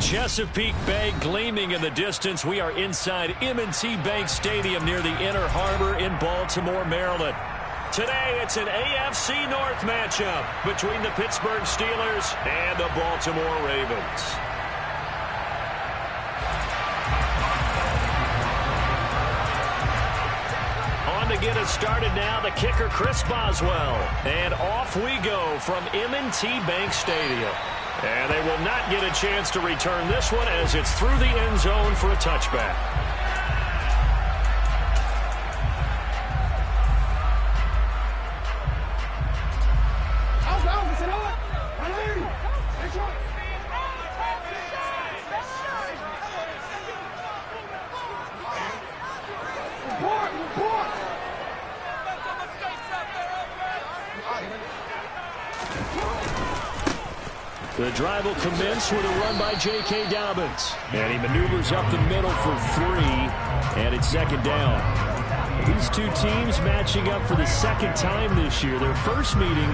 Chesapeake Bay gleaming in the distance. We are inside M&T Bank Stadium near the Inner Harbor in Baltimore, Maryland. Today, it's an AFC North matchup between the Pittsburgh Steelers and the Baltimore Ravens. On to get us started now, the kicker, Chris Boswell. And off we go from M&T Bank Stadium. And they will not get a chance to return this one as it's through the end zone for a touchback. The drive will commence with a run by J.K. Dobbins. And he maneuvers up the middle for 3, and it's second down. These two teams matching up for the second time this year. Their first meeting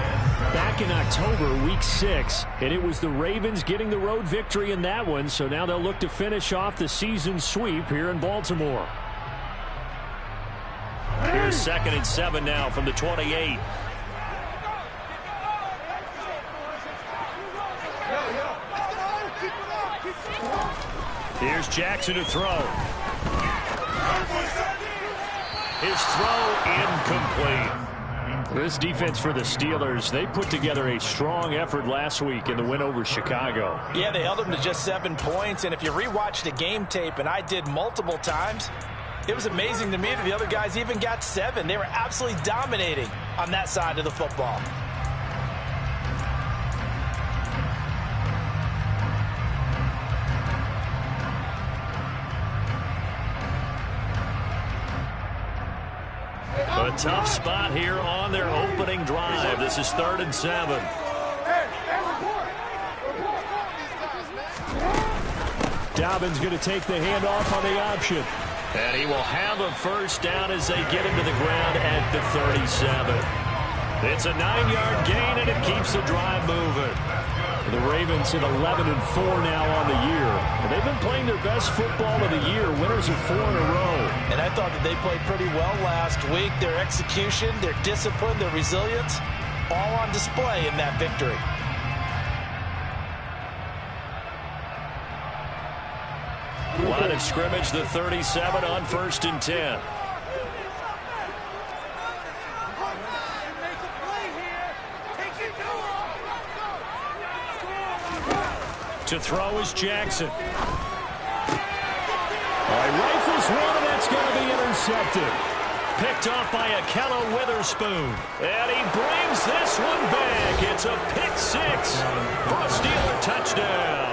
back in October, week 6, and it was the Ravens getting the road victory in that one, so now they'll look to finish off the season sweep here in Baltimore. Here's 2nd and 7 now from the 28. Here's Jackson to throw. His throw incomplete. This defense for the Steelers, they put together a strong effort last week in the win over Chicago. Yeah, they held them to just 7 points, and if you rewatch the game tape, and I did multiple times, it was amazing to me that the other guys even got 7. They were absolutely dominating on that side of the football. A tough spot here on their opening drive. This is 3rd and 7. Dobbins going to take the handoff on the option. And he will have a first down as they get him to the ground at the 37. It's a 9-yard gain, and it keeps the drive moving. The Ravens hit 11-4 now on the year. And they've been playing their best football of the year, winners of 4 in a row. And I thought that they played pretty well last week. Their execution, their discipline, their resilience, all on display in that victory. Line of scrimmage, the 37 on 1st and 10. To throw is Jackson. All right, rifles one, and that's going to be intercepted. Picked off by Akello Witherspoon. And he brings this one back. It's a pick 6 for a Steeler touchdown.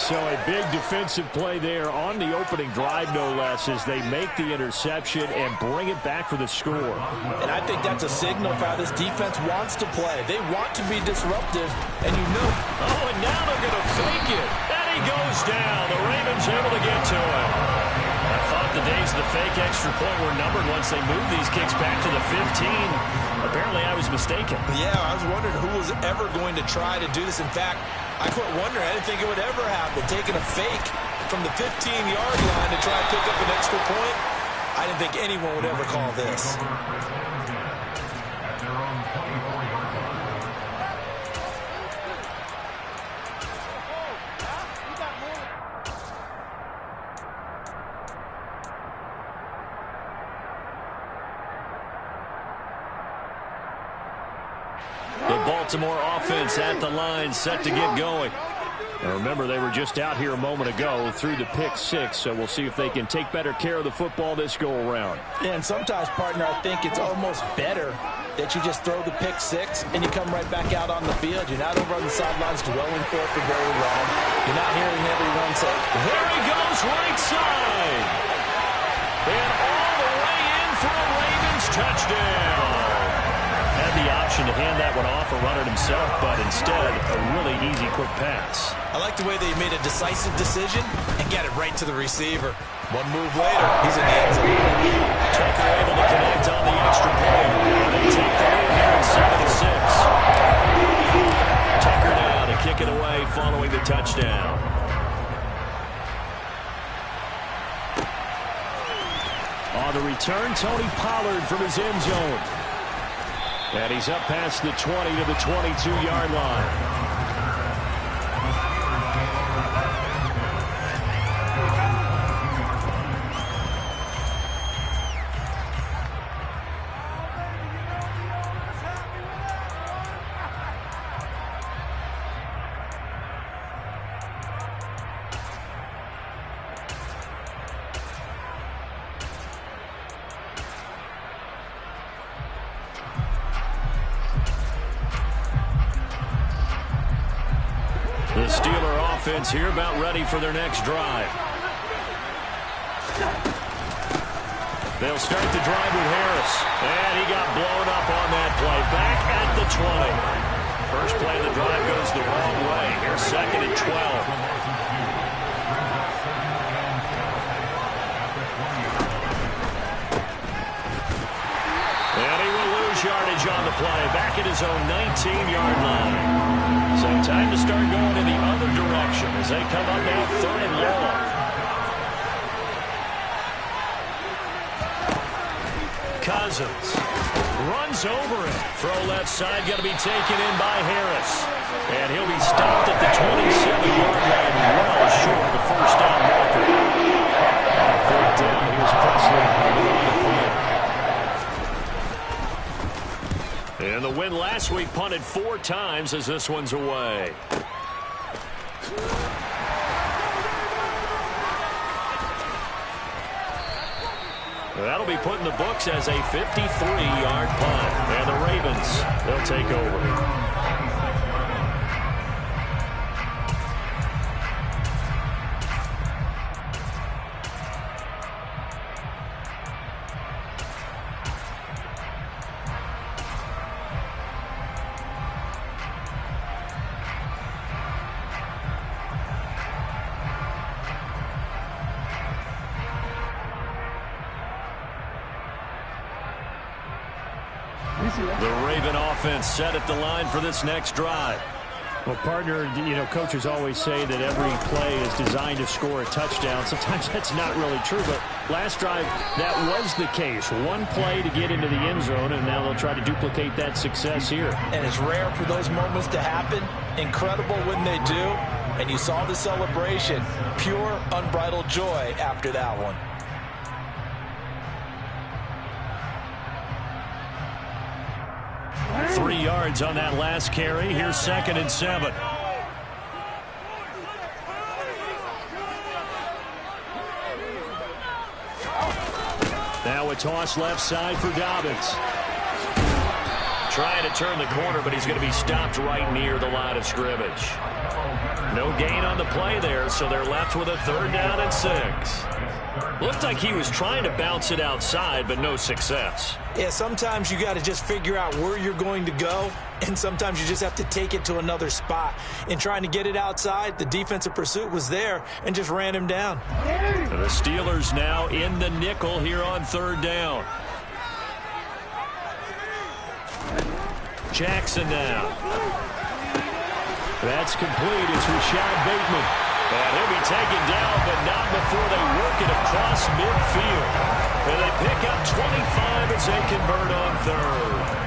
So a big defensive play there on the opening drive, no less, as they make the interception and bring it back for the score. And I think that's a signal for how this defense wants to play. They want to be disruptive, and you know. Oh, and now they're going to fake it. And he goes down. The Ravens able to get to him. I thought the days of the fake extra point were numbered once they moved these kicks back to the 15. Apparently, I was mistaken. Yeah, I was wondering who was ever going to try to do this. In fact, I quit wondering. I didn't think it would ever happen. Taking a fake from the 15-yard line to try and pick up an extra point, I didn't think anyone would ever call this. The Baltimore offense at the line, set to get going. And remember, they were just out here a moment ago through the pick 6, so we'll see if they can take better care of the football this go-around. Yeah, and sometimes, partner, I think it's almost better that you just throw the pick 6 and you come right back out on the field. You're not over on the sidelines dwelling for it for very long. You're not hearing everyone say, there he goes, right side. And all the way in for a Ravens touchdown. Had the option to hand that one off or run it himself, but instead, a really easy, quick pass. I like the way they made a decisive decision and got it right to the receiver. One move later, he's in the end zone. Tucker able to connect on the extra point. They take the lead here at 7-6. Tucker now to kick it away following the touchdown. On the return, Tony Pollard from his end zone. And he's up past the 20 to the 22-yard line. The Steeler offense here about ready for their next drive. They'll start the drive with Harris. And he got blown up on that play. Back at the 20. First play of the drive goes the wrong way. Here's 2nd and 12. And he will lose yardage on the play. Back at his own 19-yard line. So time to start going in the other direction as they come up now 3rd and long. Cousins runs over it. Throw left side, going to be taken in by Harris. And he'll be stopped at the 27-yard line, well short of the first down marker. On 4th down, here's Presley on the play. And the win last week punted 4 times as this one's away. That'll be put in the books as a 53-yard punt. And the Ravens, they'll take over. The Raven offense set at the line for this next drive. Well, partner, coaches always say that every play is designed to score a touchdown. Sometimes that's not really true, but last drive, that was the case. One play to get into the end zone, and now they'll try to duplicate that success here. And it's rare for those moments to happen. Incredible when they do. And you saw the celebration. Pure, unbridled joy after that one. Three yards on that last carry. Here's 2nd and 7. Now a toss left side for Dobbins. Trying to turn the corner, but he's going to be stopped right near the line of scrimmage. No gain on the play there, so they're left with a 3rd down and 6. Looked like he was trying to bounce it outside, but no success. Yeah, sometimes you got to just figure out where you're going to go, and sometimes you just have to take it to another spot. In trying to get it outside, the defensive pursuit was there and just ran him down. The Steelers now in the nickel here on 3rd down. Jackson now. That's complete. It's Rashad Bateman. And he'll be taken down, but not before they work it across midfield. And they pick up 25 as they convert on 3rd.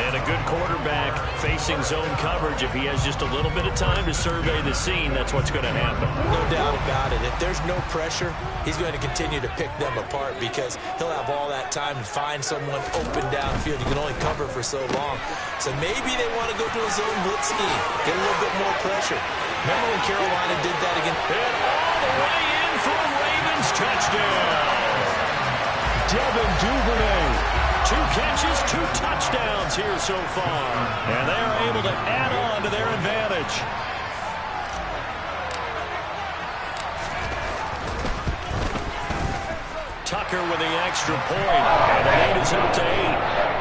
And a good quarterback facing zone coverage. If he has just a little bit of time to survey the scene, that's what's going to happen. No doubt about it. If there's no pressure, he's going to continue to pick them apart because he'll have all that time to find someone open downfield. You can only cover for so long. So maybe they want to go to a zone blitz scheme, get a little bit more pressure. Remember when Carolina did that again? And all the way in for a Ravens touchdown. Devin Duvernay. 2 catches, 2 touchdowns here so far. And they are able to add on to their advantage. Tucker with the extra point. And the lead is up to 8.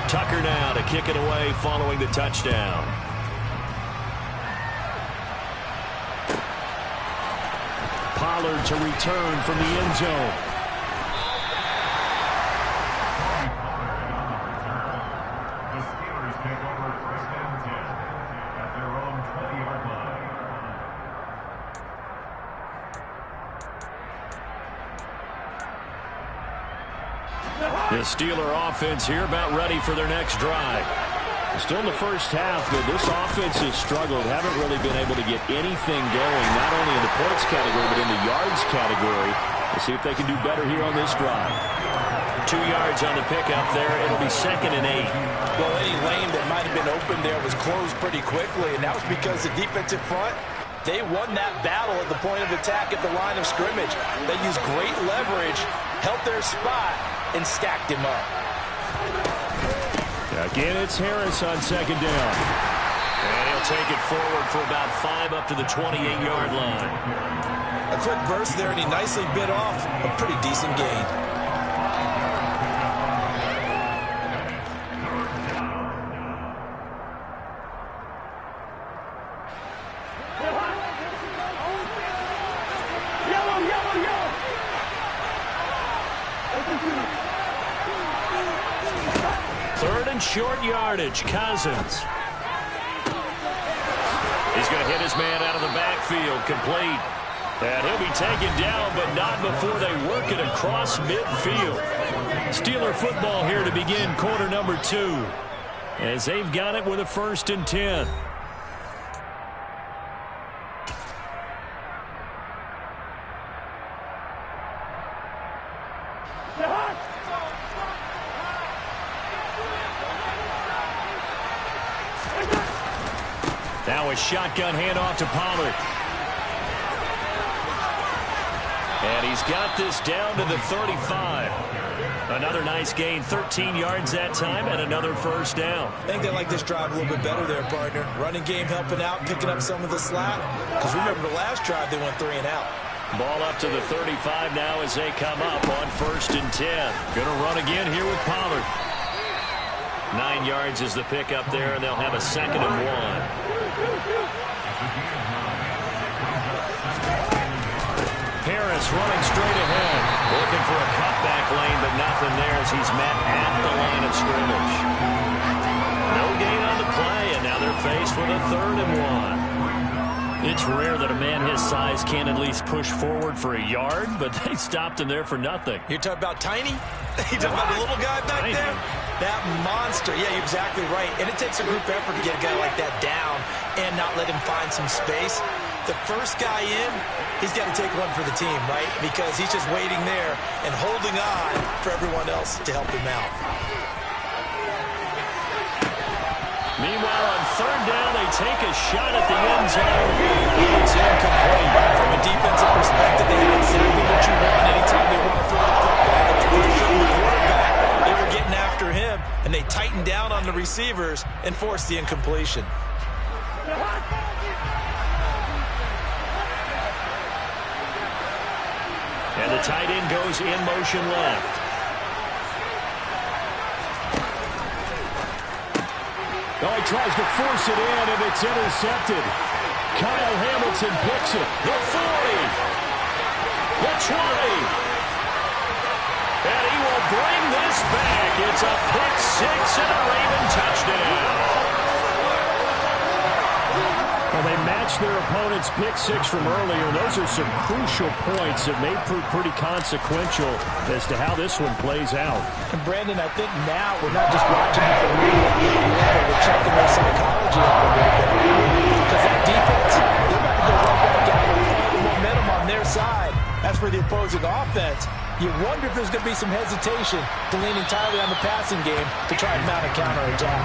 Tucker now to kick it away following the touchdown. Pollard to return from the end zone. The Steeler offense here about ready for their next drive. Still in the first half, but this offense has struggled. Haven't really been able to get anything going, not only in the points category, but in the yards category. We'll see if they can do better here on this drive. 2 yards on the pickup there. It'll be 2nd and 8. Well, any lane that might have been open there was closed pretty quickly, and that was because the defensive front, they won that battle at the point of attack at the line of scrimmage. They used great leverage, held their spot, and stacked him up. Again, it's Harris on 2nd down. And he'll take it forward for about 5 up to the 28-yard line. A quick burst there, and he nicely bit off a pretty decent gain. Short yardage, Cousins. He's going to hit his man out of the backfield, complete. And he'll be taken down, but not before they work it across midfield. Steeler football here to begin quarter number 2, as they've got it with a 1st and 10. Now a shotgun handoff to Pollard. And he's got this down to the 35. Another nice gain, 13 yards that time, and another 1st down. I think they like this drive a little bit better there, partner. Running game helping out, picking up some of the slack. Because remember the last drive, they went 3 and out. Ball up to the 35 now as they come up on 1st and 10. Gonna run again here with Pollard. 9 yards is the pickup there, and they'll have a 2nd and 1. Harris running straight ahead. Looking for a cutback lane, but nothing there as he's met at the line of scrimmage. No gain on the play, and now they're faced with a 3rd and 1. It's rare that a man his size can't at least push forward for a yard, but they stopped him there for nothing. You're talking about tiny? You're talking about the little guy back there? That monster. Yeah, you're exactly right. And it takes a group effort to get a guy like that down and not let him find some space. The first guy in, he's got to take one for the team, right? Because he's just waiting there and holding on for everyone else to help him out. Meanwhile, on 3rd down, they take a shot at the end zone. It's incomplete. From a defensive perspective, they have exactly what you want anytime they want to throw the football. It's pressure on the quarterback. They were getting after him, and they tightened down on the receivers and forced the incompletion. And the tight end goes in motion left. Oh, he tries to force it in, and it's intercepted. Kyle Hamilton picks it. The 40. The 20. And he will bring this back. It's a pick 6 and a Raven touchdown. Well, they matched their opponent's pick 6 from earlier. Those are some crucial points that may prove pretty consequential as to how this one plays out. And Brandon, I think now we're not just watching it for real, but we're checking their psychology out a little bit. Because that defense, they're about to go right back out with the momentum on their side. As for the opposing offense, you wonder if there's going to be some hesitation to lean entirely on the passing game to try and mount a counterattack.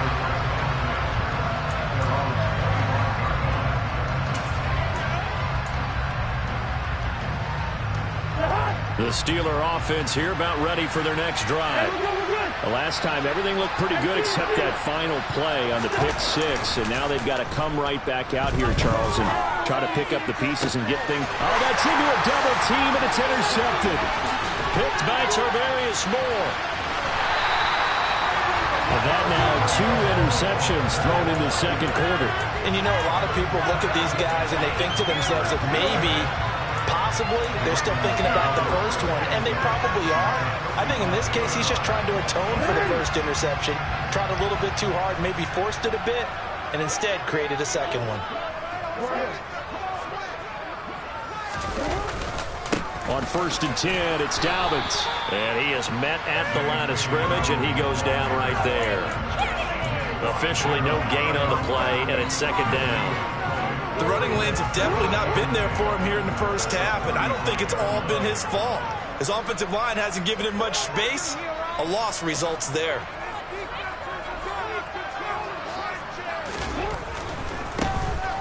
The Steeler offense here about ready for their next drive. The last time everything looked pretty good except that final play on the pick 6, and now they've got to come right back out here, Charles, and try to pick up the pieces and get things. Oh, that's into a double team, and it's intercepted. Picked by Tarvarius Moore. And that now 2 interceptions thrown in the second quarter. And you know, a lot of people look at these guys and they think to themselves that maybe possibly they're still thinking about the first one, and they probably are. I think in this case, he's just trying to atone for the first interception, tried a little bit too hard, maybe forced it a bit, and instead created a second one. On 1st and 10, it's Dobbins. And he is met at the line of scrimmage, and he goes down right there. Officially no gain on the play, and it's 2nd down. The running lanes have definitely not been there for him here in the first half, and I don't think it's all been his fault. His offensive line hasn't given him much space. A loss results there.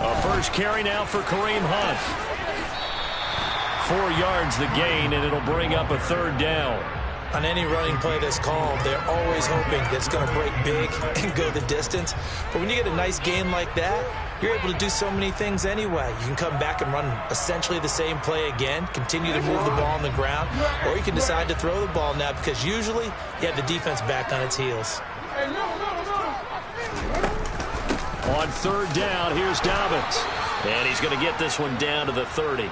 A first carry now for Kareem Hunt. 4 yards the gain, and it'll bring up a 3rd down. On any running play that's called, they're always hoping that it's going to break big and go the distance. But when you get a nice gain like that, you're able to do so many things anyway. You can come back and run essentially the same play again, continue to move the ball on the ground, or you can decide to throw the ball now because usually you have the defense back on its heels. On 3rd down, here's Dobbins. And he's going to get this one down to the 30.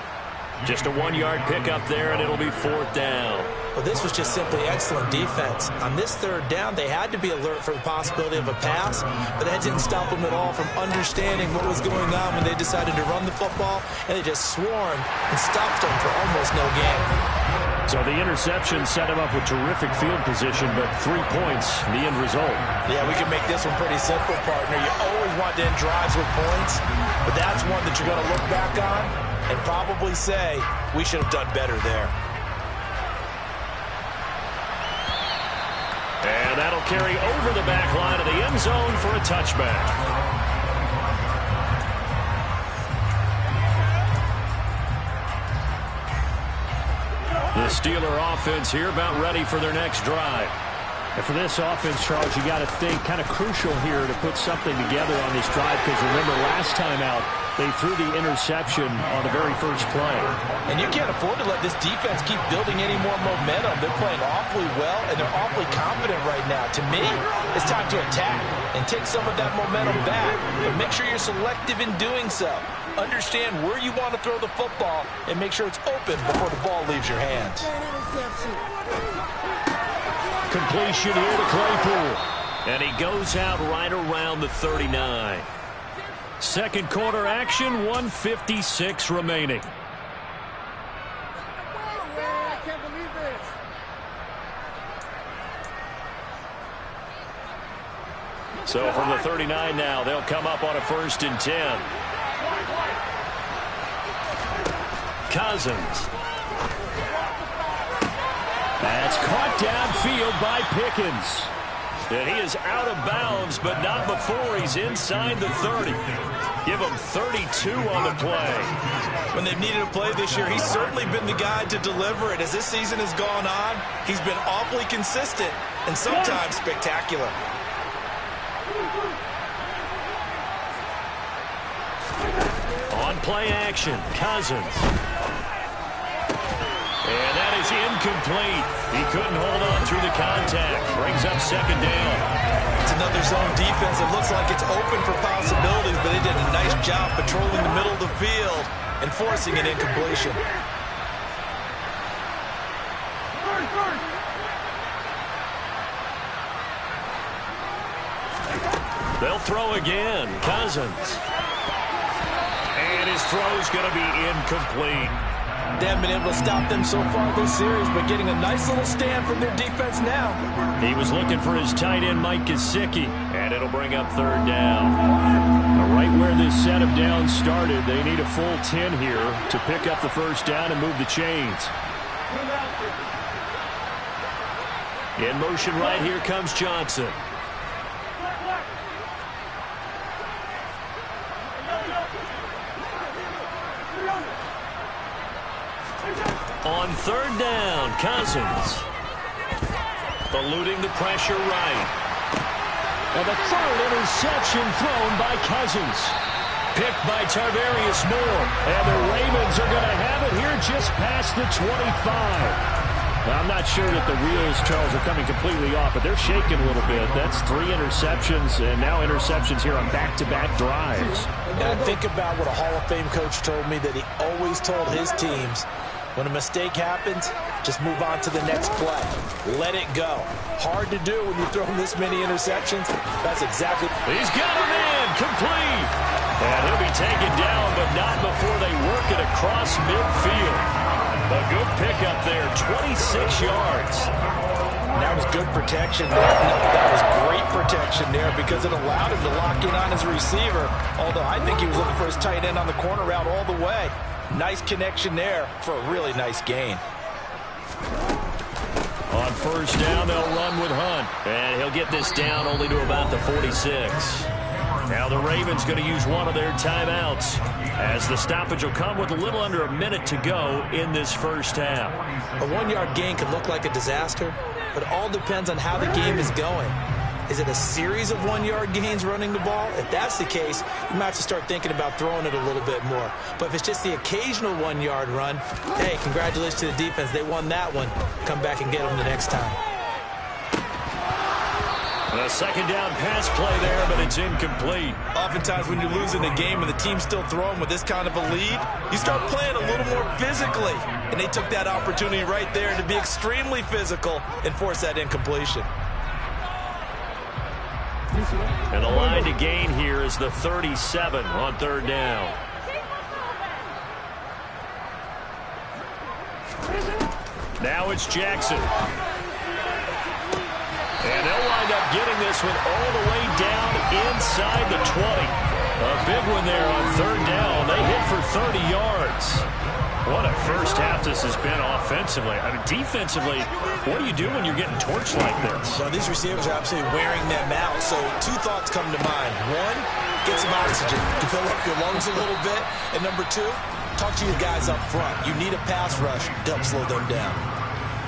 Just a 1-yard pickup there, and it'll be 4th down. Well, this was just simply excellent defense. On this 3rd down, they had to be alert for the possibility of a pass, but that didn't stop them at all from understanding what was going on when they decided to run the football, and they just swarmed and stopped them for almost no gain. So the interception set him up with terrific field position, but 3 points, the end result. Yeah, we can make this one pretty simple, partner. You always want to end drives with points, but that's one that you're going to look back on and probably say, we should have done better there. And that'll carry over the back line of the end zone for a touchback. The Steeler offense here about ready for their next drive. And for this offense, Charles, you got to think kind of crucial here to put something together on this drive because remember last time out, they threw the interception on the very first play. And you can't afford to let this defense keep building any more momentum. They're playing awfully well, and they're awfully confident right now. To me, it's time to attack and take some of that momentum back. But make sure you're selective in doing so. Understand where you want to throw the football and make sure it's open before the ball leaves your hands. Completion here to Claypool. And he goes out right around the 39. Second quarter action, 1:56 remaining. So from the 39 now, they'll come up on a 1st and 10. Cousins. That's caught downfield by Pickens. And he is out of bounds, but not before he's inside the 30. Give him 32 on the play. When they've needed a play this year, he's certainly been the guy to deliver it. As this season has gone on, he's been awfully consistent and sometimes spectacular. On play action, Cousins. And that is incomplete. He couldn't hold on through the contact. Brings up 2nd down. It's another zone defense. It looks like it's open for possibilities, but they did a nice job patrolling the middle of the field and forcing an incompletion. They'll throw again. Cousins. And his throw's going to be incomplete. They haven't been able to stop them so far this series, but getting a nice little stand from their defense now. He was looking for his tight end, Mike Gesicki, and it'll bring up 3rd down. Right where this set of downs started, they need a full 10 here to pick up the 1st down and move the chains. In motion right here comes Johnson. On 3rd down, Cousins. Eluding the pressure right. And the 3rd interception thrown by Cousins. Picked by Tarvarius Moore. And the Ravens are going to have it here just past the 25. Now, I'm not sure that the wheels, Charles, are coming completely off, but they're shaking a little bit. That's 3 interceptions, and now interceptions here on back-to-back drives. And I think about what a Hall of Fame coach told me that he always told his teams, when a mistake happens, just move on to the next play. Let it go. Hard to do when you're throwing this many interceptions. That's exactly. He's got him in. Complete. And he'll be taken down, but not before they work it across midfield. A good pickup there, 26 yards. That was good protection there. That was great protection there because it allowed him to lock in on his receiver, although I think he was looking for his tight end on the corner route all the way. Nice connection there for a really nice gain. On first down, they'll run with Hunt. And he'll get this down only to about the 46. Now the Ravens going to use one of their timeouts, as the stoppage will come with a little under a minute to go in this first half. A 1-yard gain could look like a disaster, but it all depends on how the game is going. Is it a series of 1-yard gains running the ball? If that's the case, you might have to start thinking about throwing it a little bit more. But if it's just the occasional 1-yard run, hey, congratulations to the defense. They won that one. Come back and get them the next time. A second down pass play there, but it's incomplete. Oftentimes when you're losing a game and the team's still throwing with this kind of a lead, you start playing a little more physically. And they took that opportunity right there to be extremely physical and force that incompletion. And the line to gain here is the 37 on third down. Now it's Jackson. And they'll wind up getting this one all the way down inside the 20. A big one there on third down. They hit for 30 yards. What a first half this has been offensively. I mean, defensively, what do you do when you're getting torched like this? Well, these receivers are absolutely wearing them out. So two thoughts come to mind. One, get some oxygen to fill up your lungs a little bit. And number two, talk to your guys up front. You need a pass rush to help slow them down.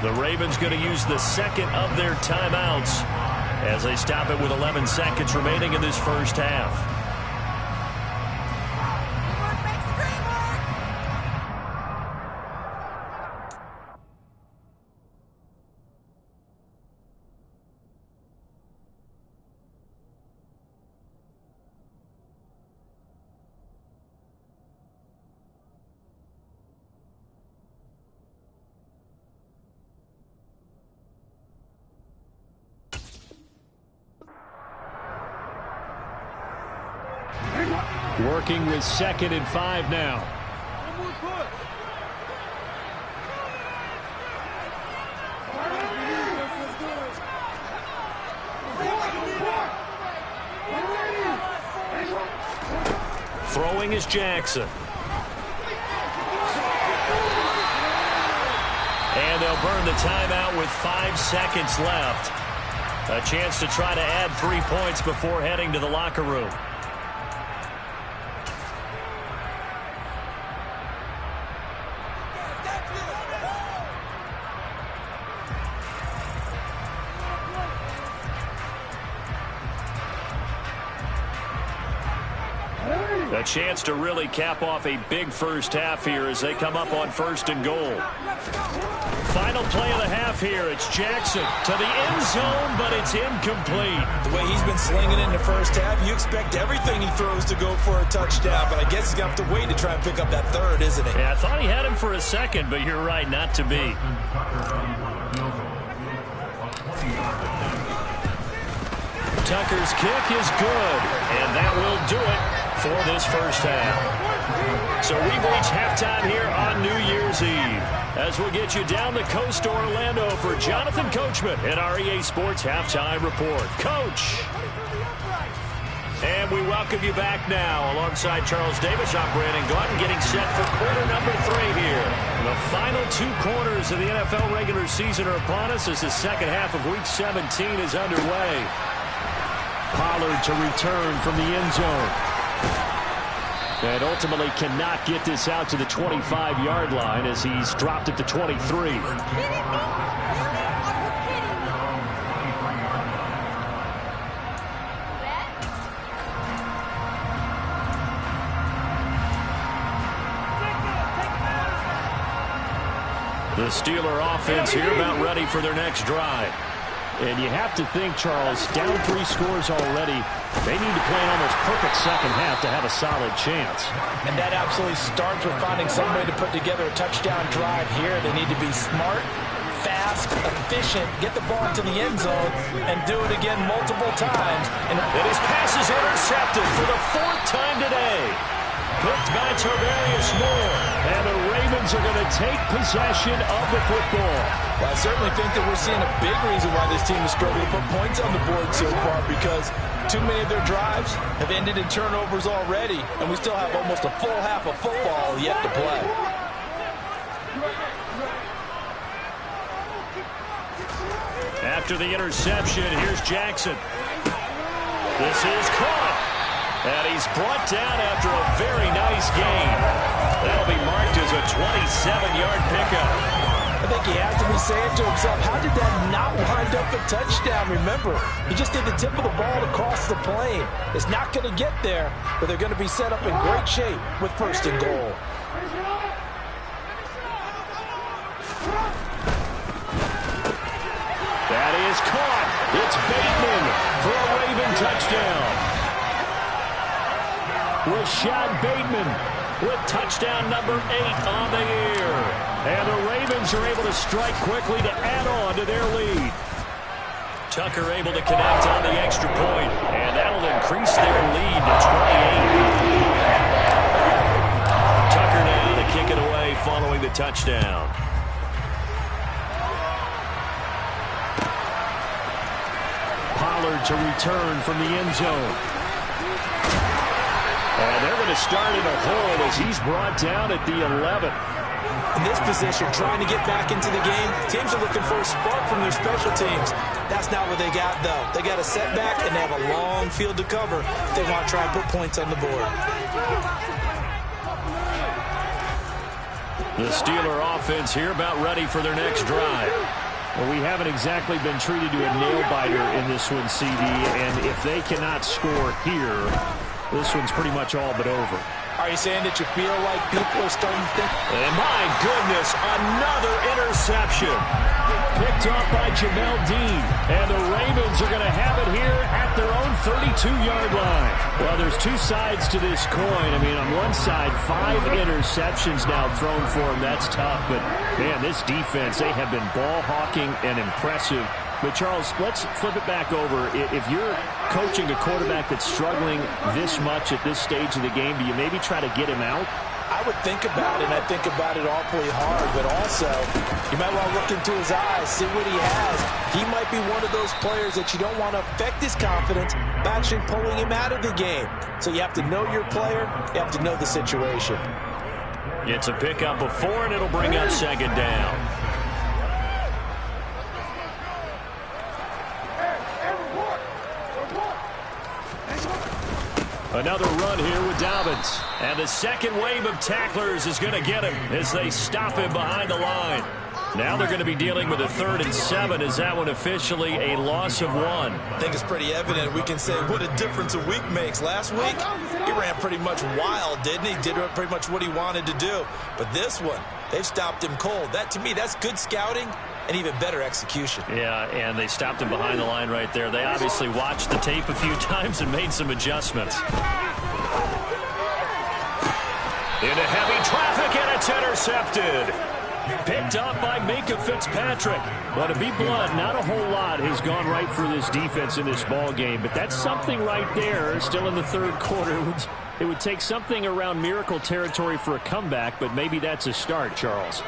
The Ravens going to use the second of their timeouts as they stop it with 11 seconds remaining in this first half. Working with 2nd and 5 now. Throwing is Jackson. And they'll burn the timeout with 5 seconds left. A chance to try to add 3 points before heading to the locker room. A chance to really cap off a big first half here as they come up on 1st and goal. Final play of the half here. It's Jackson to the end zone, but it's incomplete. The way he's been slinging it in the first half, you expect everything he throws to go for a touchdown, but I guess he's going to have to wait to try and pick up that third, isn't he? Yeah, I thought he had him for a second, but you're right, not to be. Tucker's kick is good, and that will do it for this first half. So we've reached halftime here on New Year's Eve, as we'll get you down the coast to Orlando for Jonathan Coachman at our EA Sports Halftime Report. Coach! And we welcome you back now. Alongside Charles Davis, I'm Brandon Gordon, getting set for quarter number 3 here. The final 2 quarters of the NFL regular season are upon us as the second half of Week 17 is underway. Pollard to return from the end zone. And ultimately cannot get this out to the 25-yard line as he's dropped at the 23. The Steeler offense here about ready for their next drive. And you have to think, Charles, down 3 scores already, they need to play an almost perfect second half to have a solid chance. And that absolutely starts with finding some way to put together a touchdown drive here. They need to be smart, fast, efficient, get the ball into the end zone, and do it again multiple times. And his pass is intercepted for the 4th time today. Picked by Tarvarius Moore. And the Ravens are going to take possession of the football. Well, I certainly think that we're seeing a big reason why this team is struggling to put points on the board so far, because too many of their drives have ended in turnovers already, and we still have almost a full half of football yet to play. After the interception, here's Jackson. This is caught. And he's brought down after a very nice gain. That'll be marked as a 27-yard pickup. I think he has to be saying to himself, how did that not wind up a touchdown? Remember, he just did the tip of the ball across the plane. It's not going to get there, but they're going to be set up in great shape with first and goal. That is caught. It's Bateman for a Raven touchdown. Rashad Bateman with touchdown number 8 on the year. And the Ravens are able to strike quickly to add on to their lead. Tucker able to connect on the extra point, and that'll increase their lead to 28. Tucker now to kick it away following the touchdown. Pollard to return from the end zone. And they're going to start in a hole as he's brought down at the 11. In this position, trying to get back into the game, teams are looking for a spark from their special teams. That's not what they got, though. They got a setback, and they have a long field to cover if they want to try and put points on the board. The Steeler offense here about ready for their next drive. Well, we haven't exactly been treated to a nail-biter in this one, CD, and if they cannot score here, this one's pretty much all but over. Are you saying that you feel like people are starting to think? And my goodness, another interception. Picked off by Jamel Dean. And the Ravens are going to have it here at their own 32-yard line. Well, there's two sides to this coin. I mean, on one side, 5 interceptions now thrown for them. That's tough. But, man, this defense, they have been ball hawking and impressive. But, Charles, let's flip it back over. If you're coaching a quarterback that's struggling this much at this stage of the game, do you maybe try to get him out? I would think about it, and I think about it awfully hard. But also, you might want to look into his eyes, see what he has. He might be one of those players that you don't want to affect his confidence by actually pulling him out of the game. So you have to know your player. You have to know the situation. It's a pickup of 4, and it'll bring up second down. Another run here with Dobbins. And the second wave of tacklers is going to get him as they stop him behind the line. Now they're going to be dealing with a 3rd and 7. Is that one officially a loss of 1? I think it's pretty evident. We can say what a difference a week makes. Last week, he ran pretty much wild, didn't he? Did pretty much what he wanted to do. But this one, they've stopped him cold. That, to me, that's good scouting and even better execution. Yeah, and they stopped him behind the line right there. They obviously watched the tape a few times and made some adjustments. Into heavy traffic, and it's intercepted. Picked up by Minkah Fitzpatrick. But to be blunt, not a whole lot has gone right for this defense in this ball game. But that's something right there, still in the 3rd quarter. It would take something around miracle territory for a comeback, but maybe that's a start, Charles.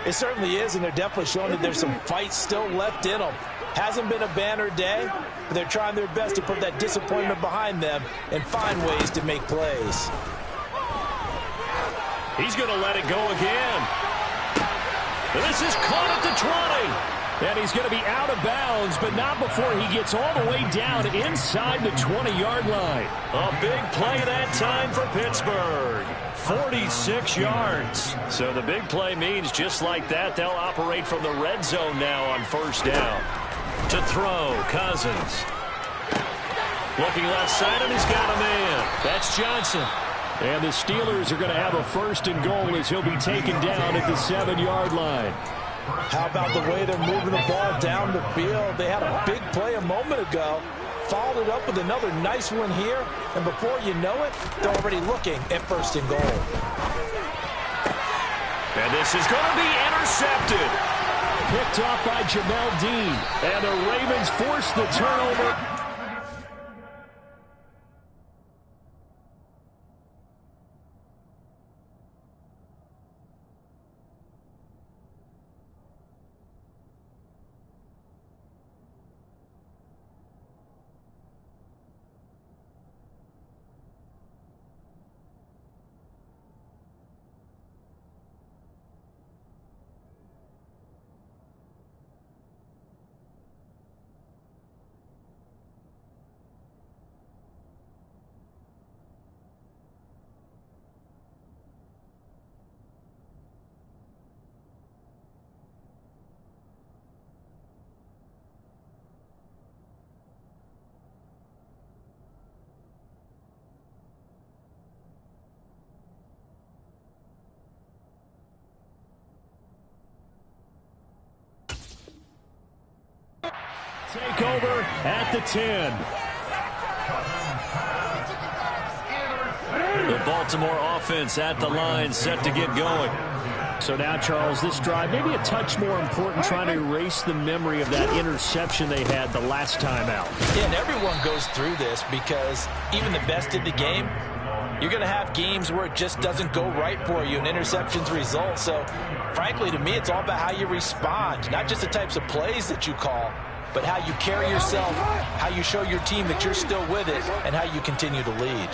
It certainly is, and they're definitely showing that there's some fight still left in them. Hasn't been a banner day, but they're trying their best to put that disappointment behind them and find ways to make plays. He's going to let it go again. This is caught at the 20. And he's going to be out of bounds, but not before he gets all the way down inside the 20-yard line. A big play that time for Pittsburgh. 46 yards. So the big play means just like that, they'll operate from the red zone now on 1st down. To throw, Cousins. Looking left side, and he's got a man. That's Johnson. And the Steelers are going to have a 1st and goal as he'll be taken down at the 7-yard line. How about the way they're moving the ball down the field? They had a big play a moment ago. Followed it up with another nice one here. And before you know it, they're already looking at 1st and goal. And this is going to be intercepted. Picked off by Jamel Dean. And the Ravens force the turnover. take over at the 10. The Baltimore offense at the line, set to get going. So now, Charles, this drive maybe a touch more important, trying to erase the memory of that interception they had the last time out. Yeah, and everyone goes through this because even the best in the game, you're going to have games where it just doesn't go right for you and interceptions result. So, frankly, to me, it's all about how you respond, not just the types of plays that you call, but how you carry yourself, how you show your team that you're still with it, and how you continue to lead.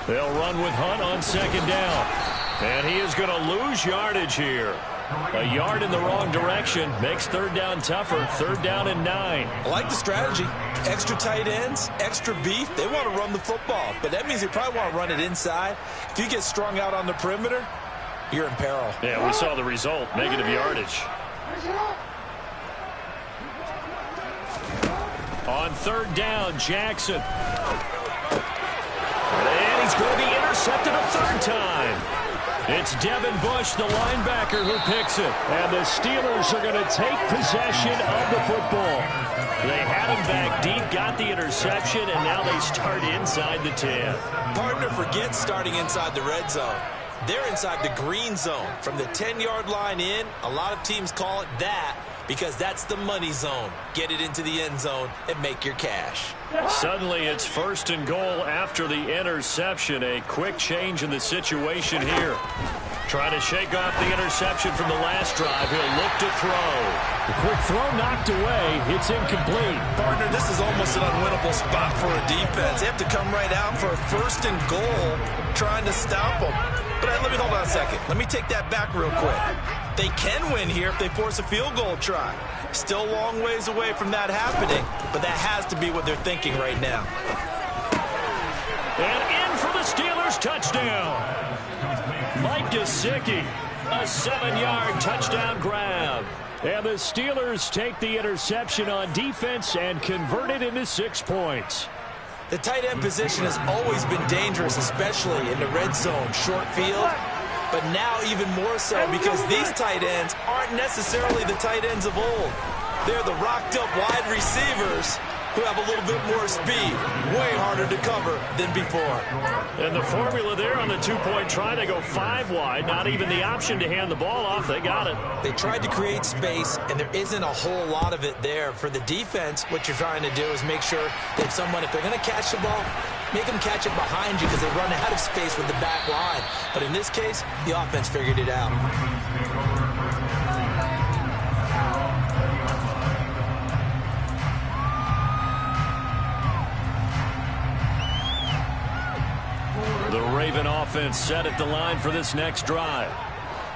They'll run with Hunt on second down. And he is going to lose yardage here. A yard in the wrong direction makes third down tougher. Third down and 9. I like the strategy. Extra tight ends, extra beef. They want to run the football, but that means they probably want to run it inside. If you get strung out on the perimeter, you're in peril. Yeah, we saw the result. Negative yardage. On third down, Jackson. And he's going to be intercepted a third time. It's Devin Bush, the linebacker, who picks it. And the Steelers are going to take possession of the football. They had him back deep, got the interception, and now they start inside the 10. Partner forgets starting inside the red zone. They're inside the green zone. From the 10-yard line in, a lot of teams call it that because that's the money zone. Get it into the end zone and make your cash. Suddenly it's first and goal after the interception. A quick change in the situation here. Trying to shake off the interception from the last drive. He'll look to throw. The quick throw knocked away. It's incomplete. Partner, this is almost an unwinnable spot for a defense. They have to come right out for a first and goal trying to stop them. But let me hold on a second. Let me take that back real quick. They can win here if they force a field goal try. Still a long ways away from that happening, but that has to be what they're thinking right now. And in for the Steelers touchdown. Mike Gesicki, a 7-yard touchdown grab. And the Steelers take the interception on defense and convert it into 6 points. The tight end position has always been dangerous, especially in the red zone, short field. But now even more so because these tight ends aren't necessarily the tight ends of old. They're the rocked-up wide receivers who have a little bit more speed, way harder to cover than before. And the formula there on the two-point try, they go 5 wide, not even the option to hand the ball off. They got it. They tried to create space, and there isn't a whole lot of it there. For the defense, what you're trying to do is make sure that someone, if they're going to catch the ball, make them catch it behind you because they run out of space with the back line. But in this case, the offense figured it out. The Raven offense set at the line for this next drive.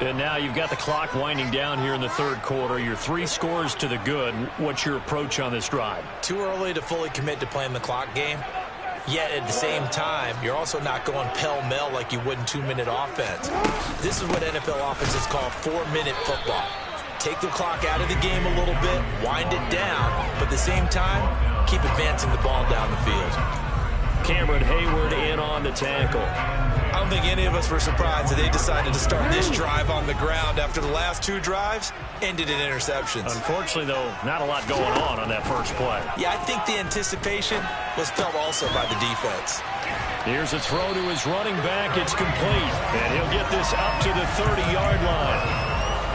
And now you've got the clock winding down here in the third quarter. You're 3 scores to the good. What's your approach on this drive? Too early to fully commit to playing the clock game. Yet at the same time, you're also not going pell-mell like you would in 2-minute offense. This is what NFL offenses call 4-minute football. Take the clock out of the game a little bit, wind it down, but at the same time, keep advancing the ball down the field. Cameron Hayward in on the tackle. I don't think any of us were surprised that they decided to start this drive on the ground after the last 2 drives ended in interceptions. Unfortunately, though, not a lot going on that first play. Yeah, I think the anticipation was felt also by the defense. Here's a throw to his running back. It's complete, and he'll get this up to the 30-yard line.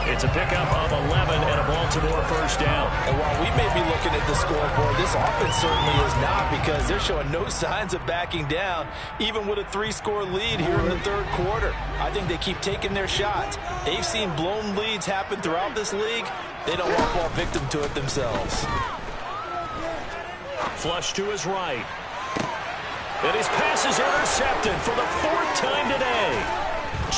It's a pickup of 11 and a Baltimore first down. And while we may be looking at the scoreboard, this offense certainly is not because they're showing no signs of backing down, even with a 3-score lead here in the third quarter. I think they keep taking their shots. They've seen blown leads happen throughout this league. They don't want to fall victim to it themselves. Flush to his right. And his pass is intercepted for the 4th time today.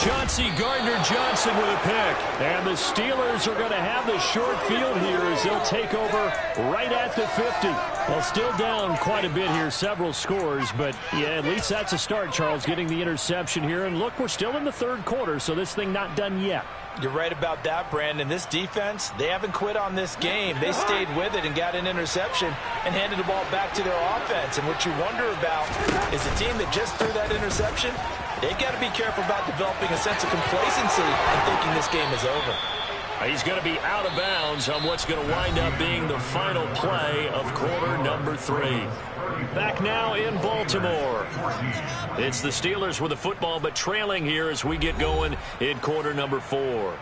Chauncey Gardner-Johnson with a pick. And the Steelers are going to have the short field here as they'll take over right at the 50. Well, still down quite a bit here, several scores, but yeah, at least that's a start, Charles, getting the interception here. And look, we're still in the third quarter, so this thing not done yet. You're right about that, Brandon. This defense, they haven't quit on this game. They stayed with it and got an interception and handed the ball back to their offense. And what you wonder about is the team that just threw that interception, they've got to be careful about developing a sense of complacency and thinking this game is over. He's going to be out of bounds on what's going to wind up being the final play of quarter number 3. Back now in Baltimore. It's the Steelers with the football, but trailing here as we get going in quarter number 4.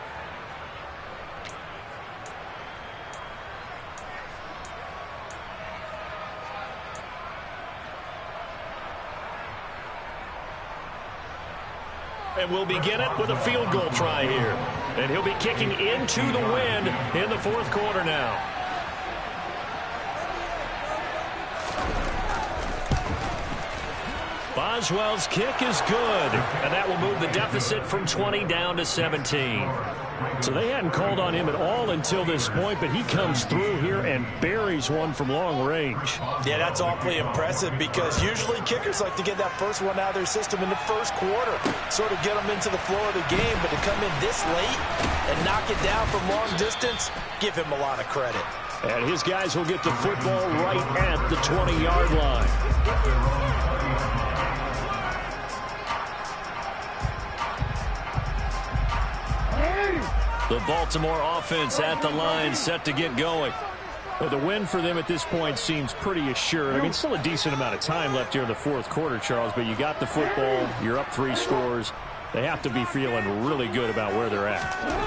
And we'll begin it with a field goal try here. And he'll be kicking into the wind in the fourth quarter now. Boswell's kick is good, and that will move the deficit from 20 down to 17. So they hadn't called on him at all until this point, but he comes through here and buries one from long range. Yeah, that's awfully impressive because usually kickers like to get that first one out of their system in the first quarter, sort of get them into the flow of the game, but to come in this late and knock it down from long distance, give him a lot of credit. And his guys will get the football right at the 20-yard line. The Baltimore offense at the line, set to get going. Well, the win for them at this point seems pretty assured. I mean, still a decent amount of time left here in the fourth quarter, Charles, but you got the football, you're up 3 scores. They have to be feeling really good about where they're at.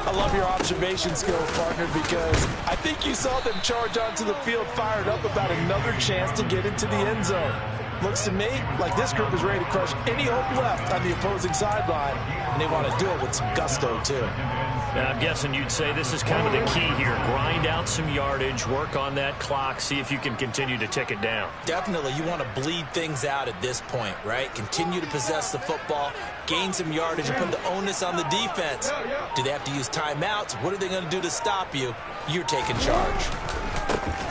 I love your observation skills, partner, because I think you saw them charge onto the field fired up about another chance to get into the end zone. Looks to me like this group is ready to crush any hope left on the opposing sideline, and they want to do it with some gusto, too. And I'm guessing you'd say this is kind of the key here. Grind out some yardage, work on that clock, see if you can continue to tick it down. Definitely. You want to bleed things out at this point, right? Continue to possess the football, gain some yardage, and put the onus on the defense. Do they have to use timeouts? What are they going to do to stop you? You're taking charge.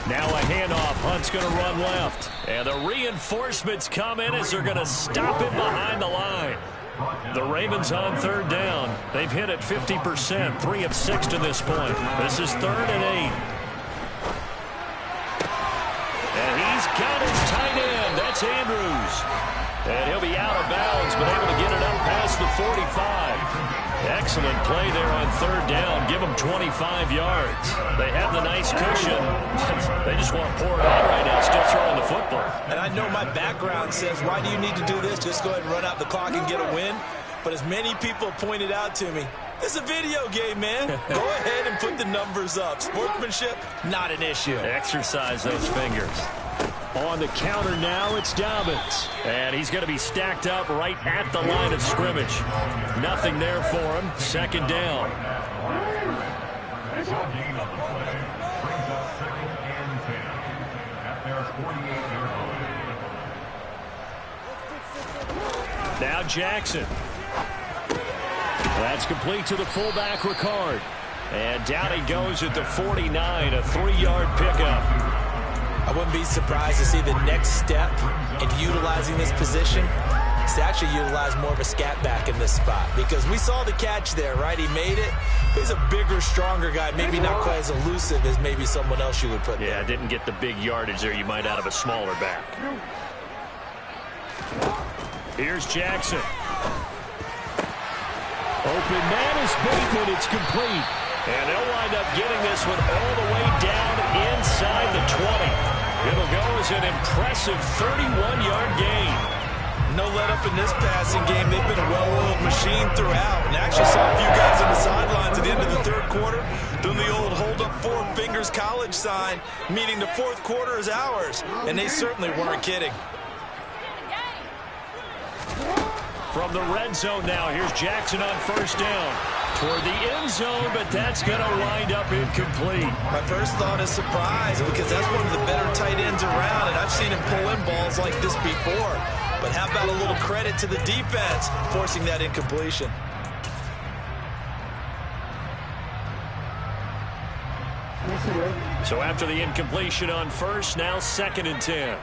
Now a handoff. Hunt's going to run left. And the reinforcements come in as they're going to stop him behind the line. The Ravens on third down. They've hit it 50%, 3 of 6 to this point. This is 3rd and 8. And he's got his tight end. That's Andrews. And he'll be out of bounds, but able to get it up past the 45. Excellent play there on third down. Give them 25 yards. They have the nice cushion. They just want to pour it on right now, still throwing the football. And I know my background says, why do you need to do this? Just go ahead and run out the clock and get a win. But as many people pointed out to me, it's a video game, man. Go ahead and put the numbers up. Sportsmanship, not an issue. Exercise those fingers. On the counter now, it's Dobbins. And he's going to be stacked up right at the line of scrimmage. Nothing there for him. 2nd down. Now Jackson. That's complete to the fullback, Ricard. And down he goes at the 49, a 3-yard pickup. I wouldn't be surprised to see the next step in utilizing this position is to actually utilize more of a scat back in this spot, because we saw the catch there, right? He made it. He's a bigger, stronger guy, maybe not quite as elusive as maybe someone else you would put there. Yeah, didn't get the big yardage there you might out of a smaller back. Here's Jackson. Open man is Bateman. It's complete. And they'll wind up getting this one all the way down inside the 20. It'll go as an impressive 31-yard gain. No let-up in this passing game. They've been a well-oiled machine throughout. And actually saw a few guys on the sidelines at the end of the third quarter doing the old hold-up 4 fingers college sign, meaning the fourth quarter is ours. And they certainly weren't kidding. From the red zone now, here's Jackson on 1st down. Toward the end zone, but that's going to wind up incomplete. My first thought is surprise, because that's one of the better tight ends around, and I've seen him pull in balls like this before. But how about a little credit to the defense forcing that incompletion? So after the incompletion on first, now 2nd and 10.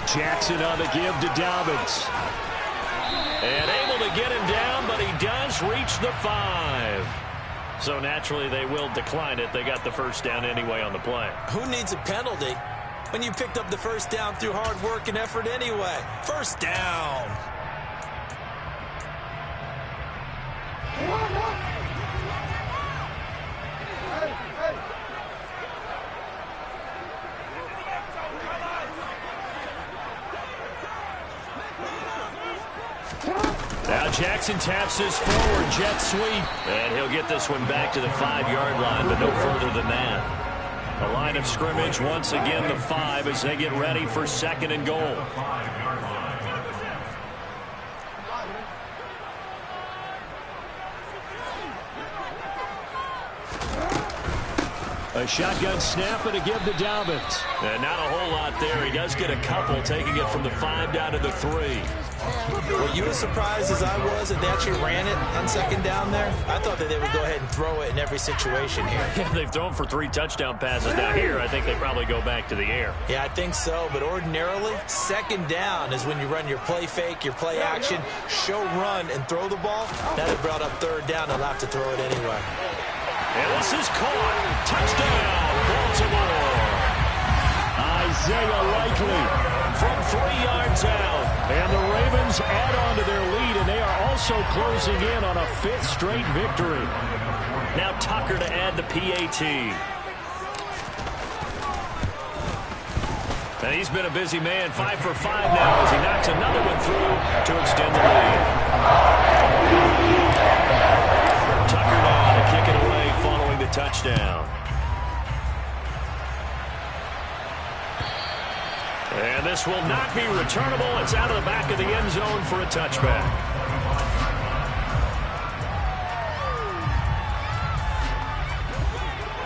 Jackson on the give to Dobbins. And able to get him down, but he does reach the 5. So naturally they will decline it. They got the first down anyway on the play. Who needs a penalty when you picked up the first down through hard work and effort anyway? First down. Now Jackson taps his forward jet sweep. And he'll get this one back to the 5-yard line, but no further than that. The line of scrimmage, once again, the 5 as they get ready for 2nd and goal. A shotgun snap and a give to Dobbins. And not a whole lot there. He does get a couple, taking it from the 5 down to the 3. Were you as surprised as I was that they actually ran it on 2nd down there? I thought that they would go ahead and throw it in every situation here. Yeah, they've thrown for 3 touchdown passes. Now here, I think they probably go back to the air. Yeah, I think so. But ordinarily, 2nd down is when you run your play fake, your play action, show run, and throw the ball. Now they brought up 3rd down. They'll have to throw it anyway. And this is caught. Touchdown, Baltimore. Isaiah Likely from 3 yards out. And the Ravens add on to their lead, and they are also closing in on a 5th straight victory. Now Tucker to add the PAT. And he's been a busy man, 5 for 5 now as he knocks another one through to extend the lead. Tucker now to kick it away following the touchdown. And this will not be returnable. It's out of the back of the end zone for a touchback.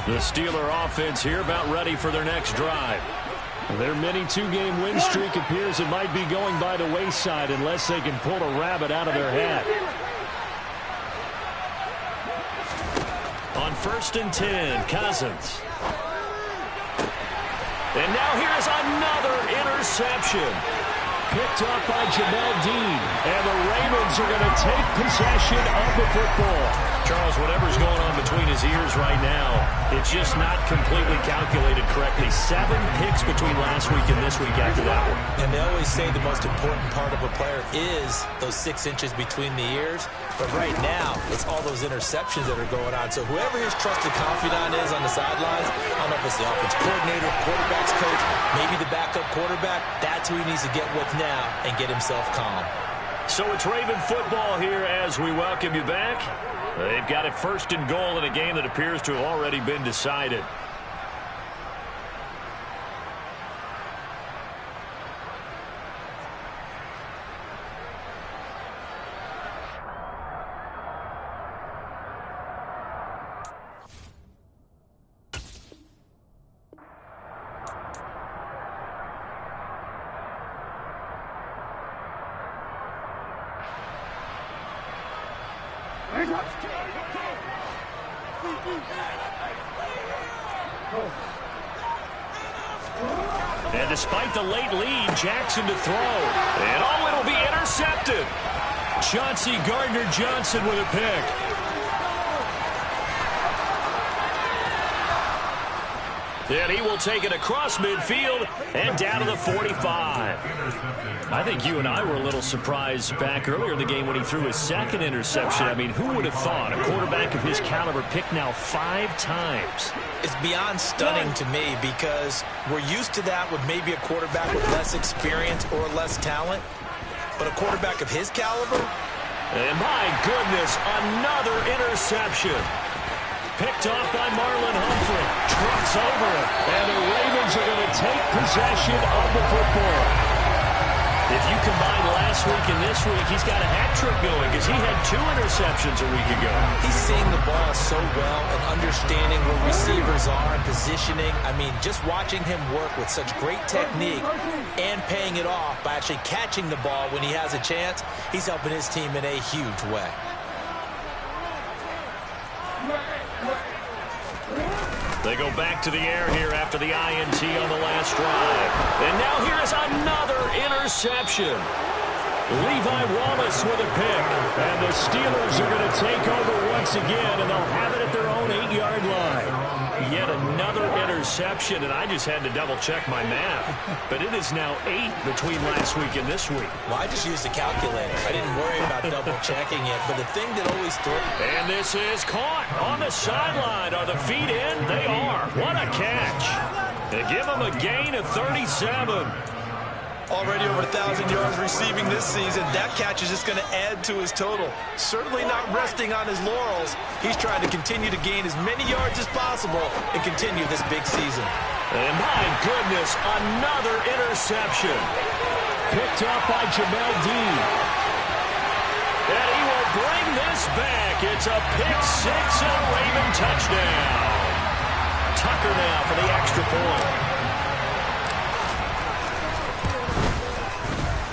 The Steeler offense here about ready for their next drive. Their mini 2-game win streak appears it might be going by the wayside unless they can pull a rabbit out of their hat. On 1st and 10, Cousins. And now here's another interception. Picked up by Jamel Dean. And the Ravens are going to take possession of the football. Charles, whatever's going on between his ears right now, it's just not completely calculated correctly. 7 picks between last week and this week after that one. And they always say the most important part of a player is those 6 inches between the ears. But right now, it's all those interceptions that are going on. So whoever his trusted confidant is on the sidelines, I don't know if it's the offense coordinator, quarterback's coach, maybe the backup quarterback, that's who he needs to get with now and get himself calm. So it's Raven football here as we welcome you back. They've got it 1st and goal in a game that appears to have already been decided. And despite the late lead, Jackson to throw. And it'll be intercepted. Chauncey Gardner-Johnson with a pick. And he will take it across midfield and down to the 45. I think you and I were a little surprised back earlier in the game when he threw his 2nd interception. I mean, who would have thought a quarterback of his caliber picked now 5 times? It's beyond stunning to me because we're used to that with maybe a quarterback with less experience or less talent. But a quarterback of his caliber? And my goodness, another interception. Picked off by Marlon Humphrey. Trucks over it. And the Ravens are going to take possession of the football. If you combine last week and this week, he's got a hat trick going because he had 2 interceptions a week ago. He's seeing the ball so well and understanding where receivers are and positioning. I mean, just watching him work with such great technique and paying it off by actually catching the ball when he has a chance, he's helping his team in a huge way. They go back to the air here after the INT on the last drive. And now here is another interception. Levi Wallace with a pick. And the Steelers are going to take over once again, and they'll have it at their own 8-yard line. Yet another interception, and I just had to double-check my math. But it is now 8 between last week and this week. Well, I just used a calculator. I didn't worry about double-checking it. But the thing that always threw... And this is caught on the sideline. Are the feet in? They are. What a catch. They give him a gain of 37. Already over 1,000 yards receiving this season. That catch is just going to add to his total. Certainly not resting on his laurels. He's trying to continue to gain as many yards as possible and continue this big season. And my goodness, another interception. Picked up by Jamel Dean. And he will bring this back. It's a pick 6 and a Raven touchdown. Tucker now for the extra point.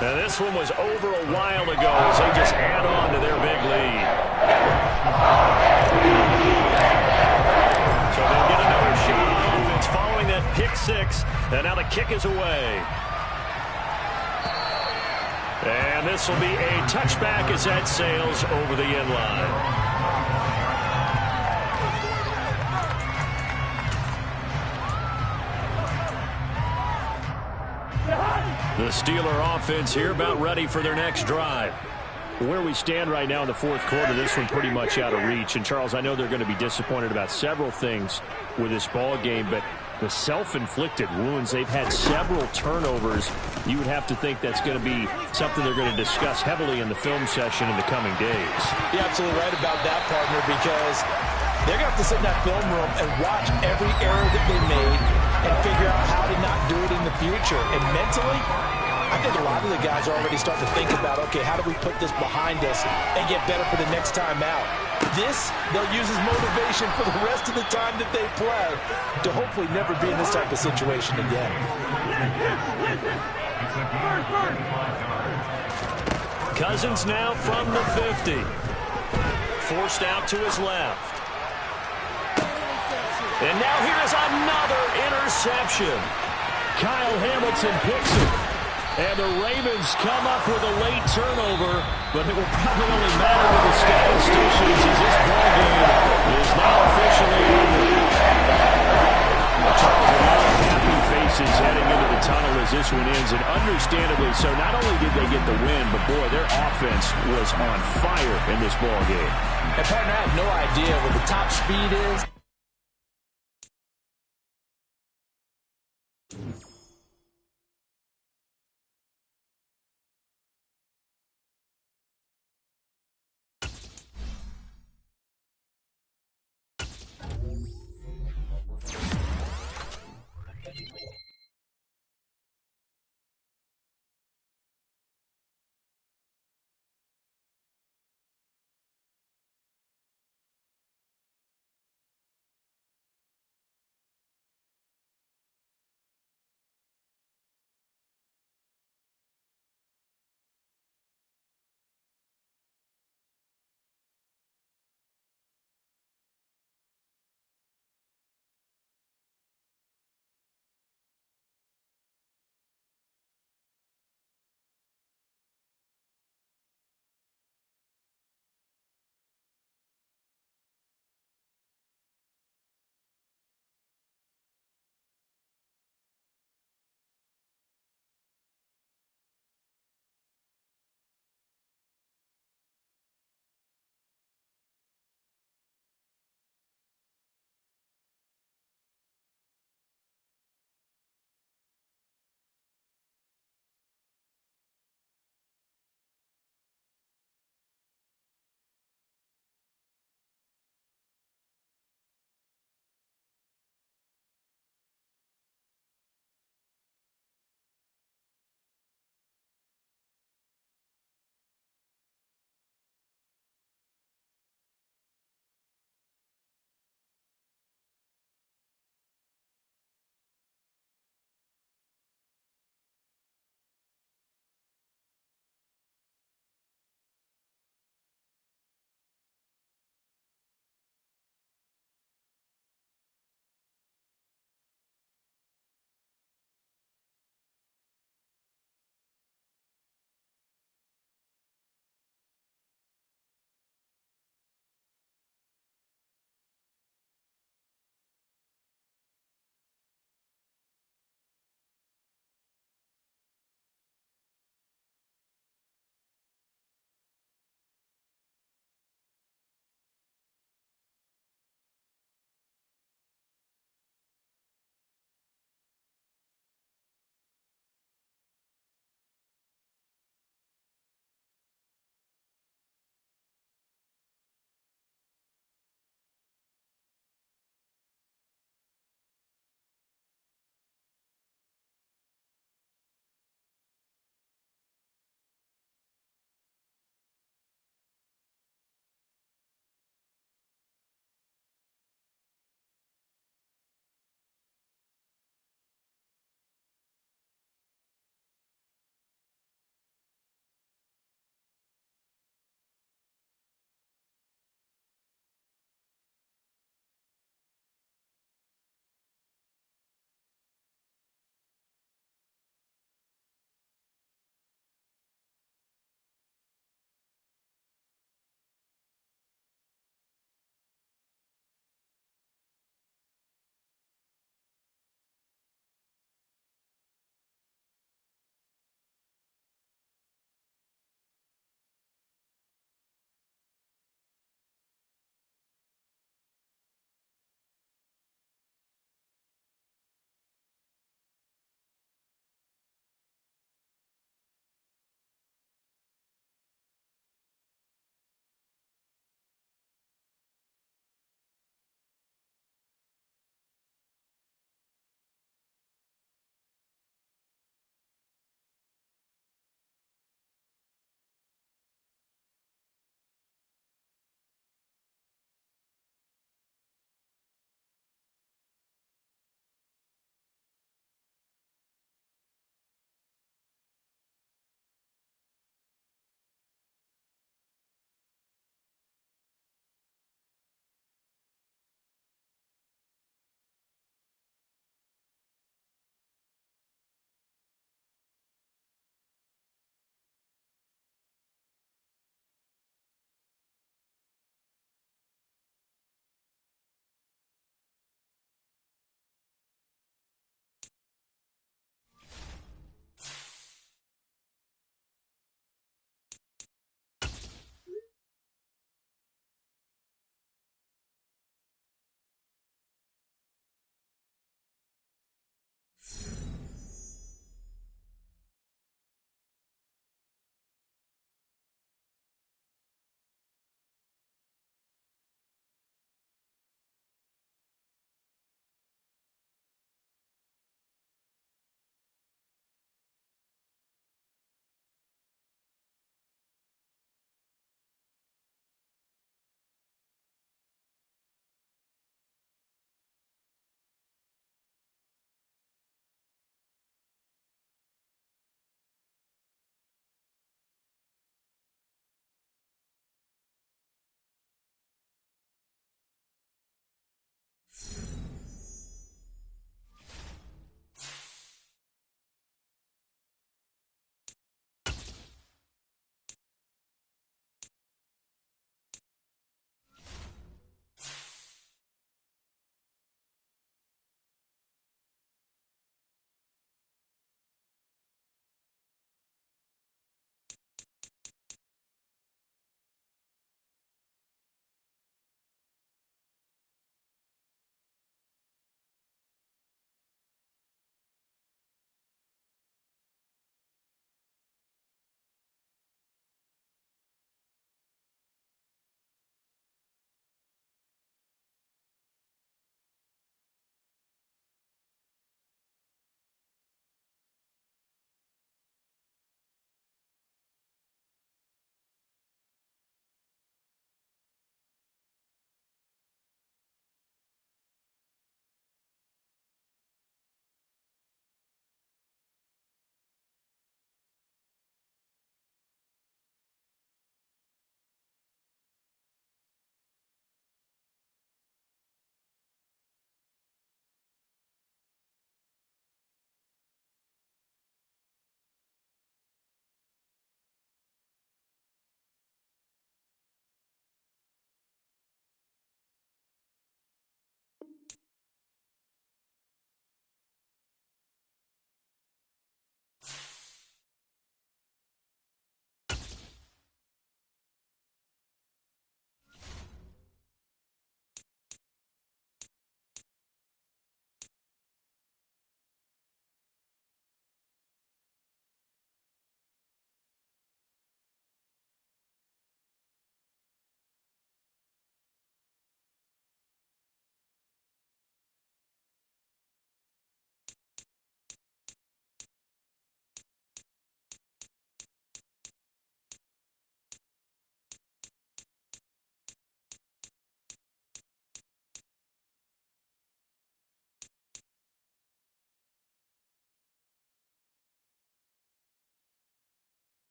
Now this one was over a while ago as they just add on to their big lead. So they'll get another shot on offense following that pick 6. And now the kick is away. And this will be a touchback as that sails over the end line. The Steeler offense here about ready for their next drive. Where we stand right now in the fourth quarter, this one pretty much out of reach. And, Charles, I know they're going to be disappointed about several things with this ball game, but the self-inflicted wounds, they've had several turnovers. You would have to think that's going to be something they're going to discuss heavily in the film session in the coming days. You're absolutely right about that, partner, because they're going to have to sit in that film room and watch every error that they made and figure out how to not do it in the future. And mentally, I think a lot of the guys are already starting to think about, okay, how do we put this behind us and get better for the next time out? This, they'll use as motivation for the rest of the time that they play to hopefully never be in this type of situation again. Cousins now from the 50. Forced out to his left. And now here is another interception. Kyle Hamilton picks it. And the Ravens come up with a late turnover, but it will probably only matter to the statisticians as this ballgame is now officially over. Charles, a lot of happy faces heading into the tunnel as this one ends, and understandably so. Not only did they get the win, but boy, their offense was on fire in this ballgame. And partner, I have no idea what the top speed is.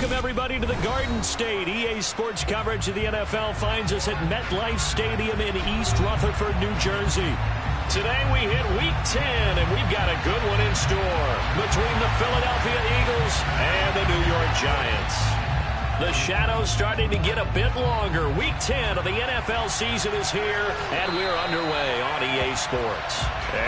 Welcome, everybody, to the Garden State. EA Sports coverage of the NFL finds us at MetLife Stadium in East Rutherford, New Jersey. Today we hit Week 10, and we've got a good one in store between the Philadelphia Eagles and the New York Giants. The shadow's starting to get a bit longer. Week 10 of the NFL season is here, and we're underway on EA Sports. And